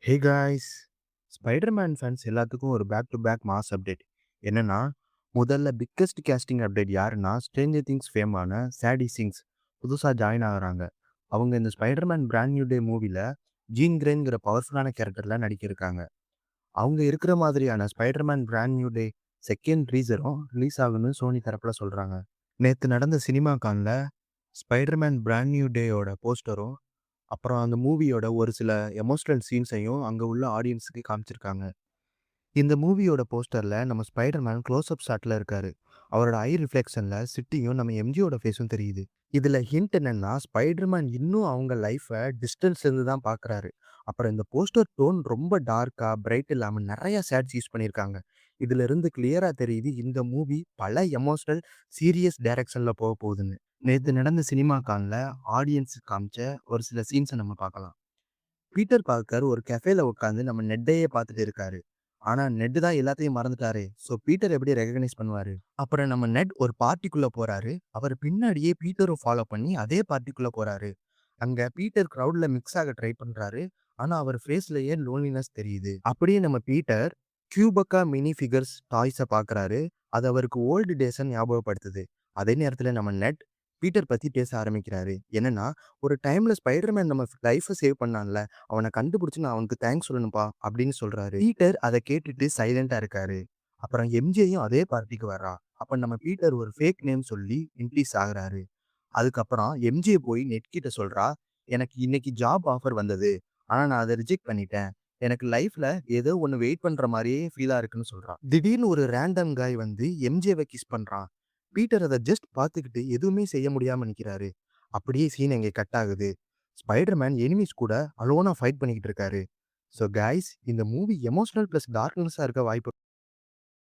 Hey guys! Spiderman fans எல்லாத்துக்கும் ஒரு back to back mass update. என்னன்னா, முதல்ல பிக்கெஸ்ட் கேஸ்டிங் அப்டேட் யாருன்னா, ஸ்ட்ரேஞ்சர் திங்ஸ் ஃபேமான சாடி சிங்ஸ் புதுசா ஜாயின் ஆகுறாங்க. அவங்க இந்த ஸ்பைடர்மேன் பிராண்ட் நியூ டே மூவில ஜீன் கிரேங்கிற பவர்ஃபுல்லான கேரக்டர்ல நடிக்கிருக்காங்க. அவங்க இருக்கிற மாதிரியான Spiderman brand new day second டீசரும் ரிலீஸ் ஆகும்னு சோனி தரப்புல சொல்றாங்க. நேத்து நடந்த சினிமா கான்ல ஸ்பைடர்மேன் பிராண்ட் நியூ டேயோட போஸ்டரும் அப்புறம் அந்த மூவியோட ஒரு சில எமோஷனல் சீன்ஸையும் அங்க உள்ள ஆடியன்ஸுக்கு காமிச்சிருக்காங்க. இந்த மூவியோட போஸ்டர்ல நம்ம ஸ்பைடர்மேன் க்ளோஸ் அப் ஷாட்ல இருக்காரு. அவரோட ஐ ரிஃப்ளெக்ஷன்ல சிட்டியும் நம்ம எம்ஜியோட ஃபேஸும் தெரியுது. இதுல ஹிண்ட் என்னன்னா, ஸ்பைடர்மேன் இன்னும் அவங்க லைஃப்ப டிஸ்டன்ஸ்ல இருந்து தான் பார்க்குறாரு. அப்புறம் இந்த போஸ்டர் டோன் ரொம்ப டார்க்கா, பிரைட் இல்லாம நெறைய ஷேட்ஸ் யூஸ் பண்ணியிருக்காங்க. இதுல இருந்து கிளியரா தெரியுது இந்த மூவி பல எமோஷனல், சீரியஸ் டைரக்ஷன்ல போகுதுன்னு. நேத்து நடந்த சினிமா கான்ல ஆடியன்ஸுக்கு காமிச்ச ஒரு சில சீன்ஸ நம்ம பார்க்கலாம். பீட்டர் பார்க்கர் ஒரு கஃபேல உட்காந்து நம்ம நெட்டையே பார்த்துட்டு இருக்காரு. ஆனா நெட் தான் எல்லாத்தையும் மறந்துட்டாரே. சோ பீட்டர் எப்படி ரெகக்னைஸ் பண்ணுவாரு? அப்புறம் நம்ம நெட் ஒரு பார்ட்டிக்குள்ள போறாரு. அவர் பின்னாடியே பீட்டரும் ஃபாலோ பண்ணி அதே பார்ட்டிக்குள்ள போறாரு. அங்க பீட்டர் கிரவுட்ல மிக்ஸ் ஆக ட்ரை பண்றாரு. ஆனா அவர் ஃபேஸ்லயே லோன்லினஸ் தெரியுது. அப்படியே நம்ம பீட்டர் கியூபக்கா மினி ஃபிகர்ஸ் டாய்ஸ பார்க்கறாரு. அது அவருக்கு ஓல்டு டேஸ ஞாபகப்படுத்துது. அதே நேரத்துல நம்ம நெட் பீட்டர் பத்தி பேச ஆரம்பிக்கிறாரு. என்னன்னா, ஒரு டைம்ல ஸ்பைடர்மேன் நம்ம லைஃப சேவ் பண்ணான்ல, அவன கண்டுபிடிச்சு நான் அவனுக்கு தேங்க்ஸ் சொல்லணும்ப்பா அப்படின்னு சொல்றாரு. பீட்டர் அத கேட்டுட்டு சைலன்ட்டா இருக்காரு. அப்புறம் எம்ஜேயும் அதே பார்ட்டிக்கு வர்றா. அப்ப நம்ம பீட்டர் ஒரு ஃபேக் நேம் சொல்லி இன்ட்ரீஸ் ஆகுறாரு. அதுக்கப்புறம் எம்ஜே போய் நெட் கிட்ட சொல்றா, "எனக்கு இன்னைக்கு ஜாப் ஆஃபர் வந்தது. ஆனா நான் அத ரிஜெக்ட் பண்ணிட்டேன். எனக்கு லைஃப்ல ஏதோ ஒண்ணு வெயிட் பண்ற மாரியே ஃபீலா இருக்குன்னு" சொல்றா. திடீர்னு ஒரு ரேண்டம் காய் வந்து எம்ஜேவ கிஸ் பண்றான். பீட்டர் அத ஜஸ்ட் பார்த்துக்கிட்டு எதுவுமே செய்ய முடியாம நிக்கிறாரு. அப்படியே சீன் அங்கே கட் ஆகுது. ஸ்பைடர்மேன் எனிமீஸ் கூட அலோனா ஃபைட் பண்ணிக்கிட்டு இருக்காரு. ஸோ காய்ஸ், இந்த மூவி எமோஷனல் பிளஸ் டார்க்னஸா இருக்க வாய்ப்பு